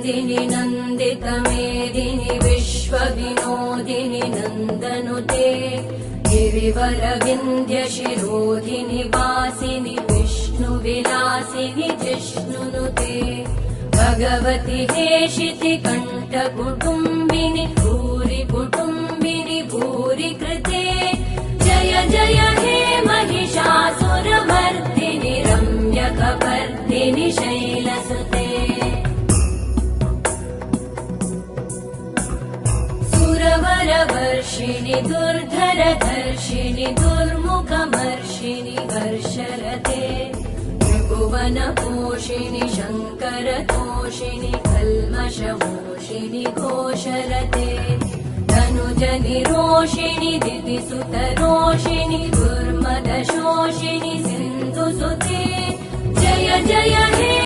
मेदिनि नन्दितमेदिनि विश्वविनोदिनि नन्दनुते गिरिवरविन्द्यशिरोधिनि वासिनि विष्णुविलासिनि जिष्णुनुते भगवति हेशिति कण्ठकुटुम्बिनि भूरि कुटुम्बिनि भूरि कृते जय जय हे महिषासुरमर्दिनि रम्यकपर्दिनि शैलसुते सुरवरवर्षिणि दुर्धरधर्षिणि दुर्मुखमर्षिणि वर्षरते त्रिभुवनपोषिणि शङ्करतोषिणि कल्मषमोषिणि घोषरते धनुजनिरोषिणि दितिसुतरोषिणि दुर्मदशोषिणि सिन्धुसुते जय जय हे